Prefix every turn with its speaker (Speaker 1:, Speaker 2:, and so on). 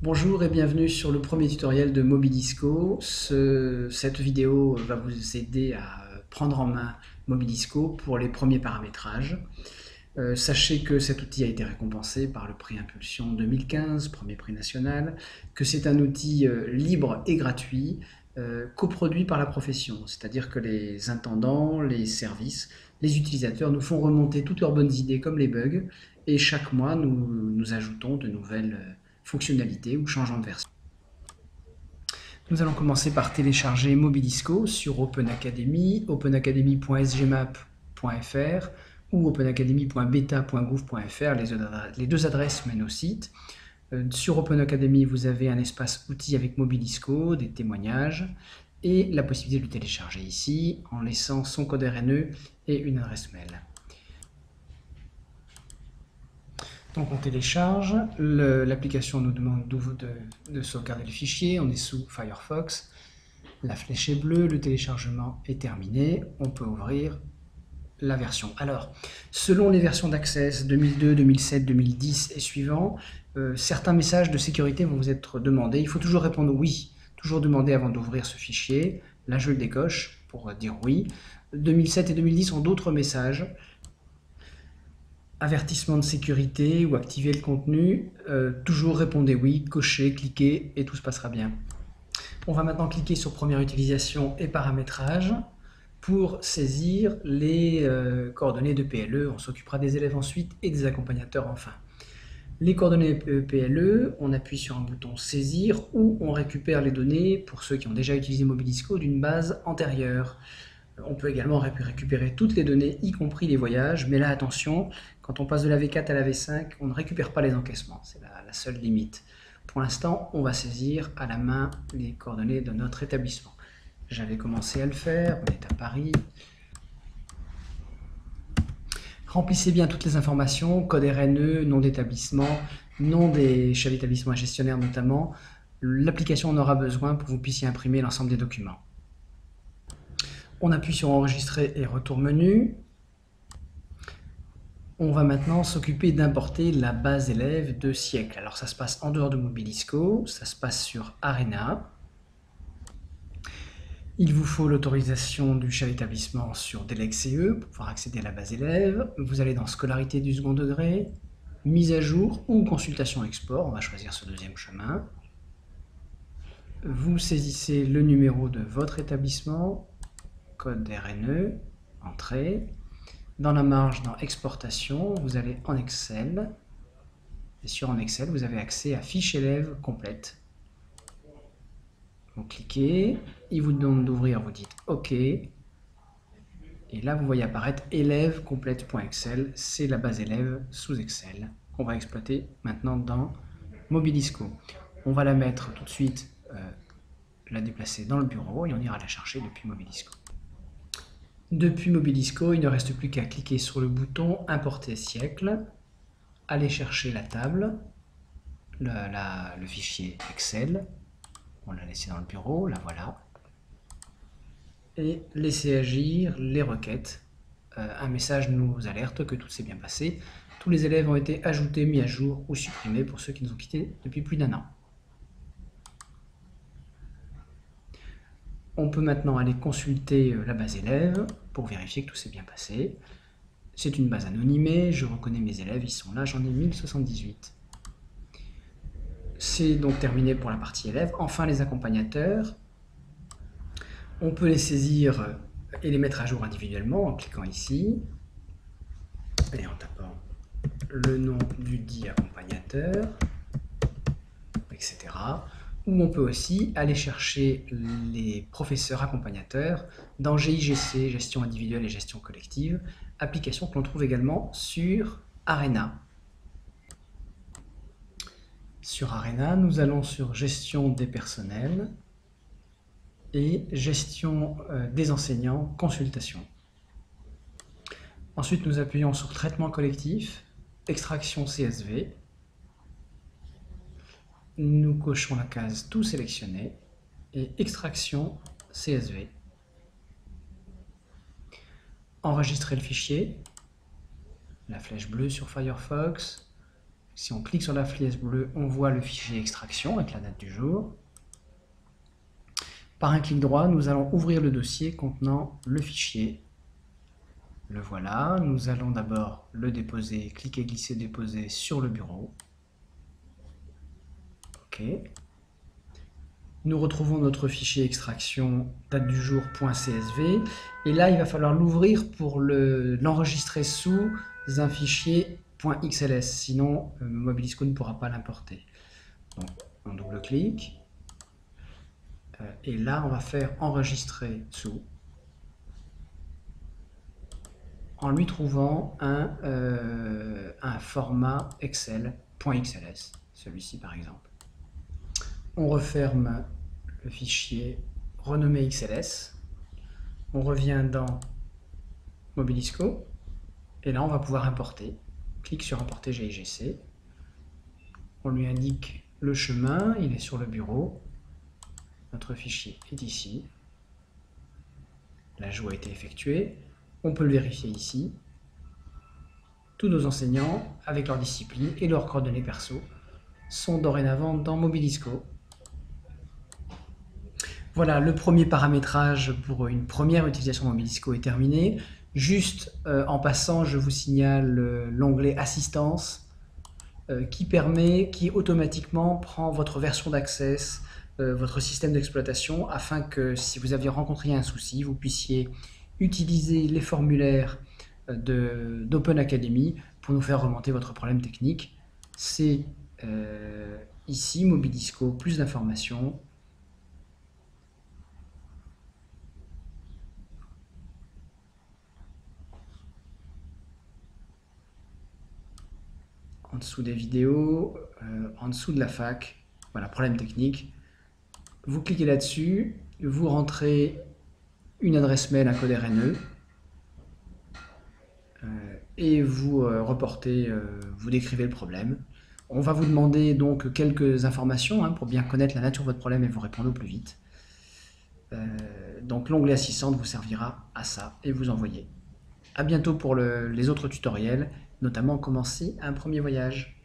Speaker 1: Bonjour et bienvenue sur le premier tutoriel de Mobilisco. Cette vidéo va vous aider à prendre en main Mobilisco pour les premiers paramétrages. Sachez que cet outil a été récompensé par le prix Impulsion 2015, premier prix national, que c'est un outil libre et gratuit, coproduit par la profession, c'est-à-dire que les intendants, les services, les utilisateurs nous font remonter toutes leurs bonnes idées comme les bugs, et chaque mois nous ajoutons de nouvelles fonctionnalités ou changeons de version. Nous allons commencer par télécharger Mobilisco sur Open Academy, openacademy.sgmap.fr ou openacademy.beta.gouv.fr, les deux adresses mènent au site. Sur Open Academy, vous avez un espace outils avec Mobilisco, des témoignages et la possibilité de le télécharger ici en laissant son code RNE et une adresse mail. Donc on télécharge, l'application nous demande de sauvegarder le fichier, on est sous Firefox, la flèche est bleue, le téléchargement est terminé, on peut ouvrir la version. Alors, selon les versions d'Access 2002, 2007, 2010 et suivants, certains messages de sécurité vont vous être demandés. Il faut toujours répondre oui, toujours demander avant d'ouvrir ce fichier. Là, je le décoche pour dire oui. 2007 et 2010 ont d'autres messages. Avertissement de sécurité ou activer le contenu, toujours répondez oui, cochez, cliquez et tout se passera bien. On va maintenant cliquer sur première utilisation et paramétrage pour saisir les coordonnées de PLE. On s'occupera des élèves ensuite et des accompagnateurs enfin. Les coordonnées PLE, on appuie sur un bouton saisir ou on récupère les données, pour ceux qui ont déjà utilisé Mobilisco, d'une base antérieure. On peut également récupérer toutes les données, y compris les voyages, mais là attention, quand on passe de la V4 à la V5, on ne récupère pas les encaissements, c'est la seule limite. Pour l'instant, on va saisir à la main les coordonnées de notre établissement. J'avais commencé à le faire, on est à Paris. Remplissez bien toutes les informations, code RNE, nom d'établissement, nom des chefs d'établissement et gestionnaires notamment. L'application en aura besoin pour que vous puissiez imprimer l'ensemble des documents. On appuie sur enregistrer et retour menu. On va maintenant s'occuper d'importer la base élève de siècle. Alors ça se passe en dehors de Mobilisco, ça se passe sur Arena. Il vous faut l'autorisation du chef d'établissement sur DLEG-CE pour pouvoir accéder à la base élève. Vous allez dans scolarité du second degré, mise à jour ou consultation export. On va choisir ce deuxième chemin. Vous saisissez le numéro de votre établissement, code RNE, entrée. Dans la marge, dans exportation, vous allez en Excel. Et sur en Excel, vous avez accès à fiche élève complète. Vous cliquez, il vous demande d'ouvrir, vous dites OK. Et là, vous voyez apparaître élève complète.excel. C'est la base élève sous Excel qu'on va exploiter maintenant dans Mobilisco. On va la mettre tout de suite, la déplacer dans le bureau et on ira la chercher depuis Mobilisco. Depuis Mobilisco, il ne reste plus qu'à cliquer sur le bouton Importer siècle, aller chercher la table, le fichier Excel, on l'a laissé dans le bureau, la voilà, et laisser agir les requêtes. Un message nous alerte que tout s'est bien passé. Tous les élèves ont été ajoutés, mis à jour ou supprimés pour ceux qui nous ont quittés depuis plus d'1 an. On peut maintenant aller consulter la base élève pour vérifier que tout s'est bien passé. C'est une base anonymée, je reconnais mes élèves, ils sont là, j'en ai 1078. C'est donc terminé pour la partie élève. Enfin, les accompagnateurs, on peut les saisir et les mettre à jour individuellement en cliquant ici et en tapant le nom du dit accompagnateur, etc. Ou on peut aussi aller chercher les professeurs accompagnateurs dans GIGC, gestion individuelle et gestion collective, application que l'on trouve également sur Arena. Sur Arena, nous allons sur gestion des personnels et gestion des enseignants, consultation. Ensuite, nous appuyons sur traitement collectif, extraction CSV. Nous cochons la case tout sélectionné et extraction CSV. Enregistrer le fichier, la flèche bleue sur Firefox, Si on clique sur la flèche bleue, on voit le fichier extraction avec la date du jour. Par un clic droit, nous allons ouvrir le dossier contenant le fichier. Le voilà. Nous allons d'abord le déposer, cliquer, glisser, déposer sur le bureau. OK. Nous retrouvons notre fichier extraction date du jour.csv et là il va falloir l'ouvrir pour l'enregistrer sous un fichier .xls, sinon Mobilisco ne pourra pas l'importer. Donc on double-clique et là on va faire enregistrer sous en lui trouvant un format Excel.xls, celui-ci par exemple. On referme le fichier renommé XLS, on revient dans Mobilisco, et là on va pouvoir importer. Clique sur importer GIGC, on lui indique le chemin, il est sur le bureau, notre fichier est ici, l'ajout a été effectué, on peut le vérifier ici. Tous nos enseignants, avec leur discipline et leurs coordonnées perso, sont dorénavant dans Mobilisco. Voilà, le premier paramétrage pour une première utilisation Mobilisco est terminé. Juste en passant, je vous signale l'onglet Assistance qui automatiquement prend votre version d'Access, votre système d'exploitation, afin que si vous aviez rencontré un souci, vous puissiez utiliser les formulaires d'Open Academy pour nous faire remonter votre problème technique. C'est ici Mobilisco, plus d'informations. En dessous des vidéos, en dessous de la fac, voilà, problème technique. Vous cliquez là-dessus, vous rentrez une adresse mail, un code RNE, et vous reportez, vous décrivez le problème. On va vous demander donc quelques informations pour bien connaître la nature de votre problème et vous répondre au plus vite. Donc l'onglet Assistante vous servira à ça et vous envoyez. À bientôt pour les autres tutoriels, notamment commencer un premier voyage.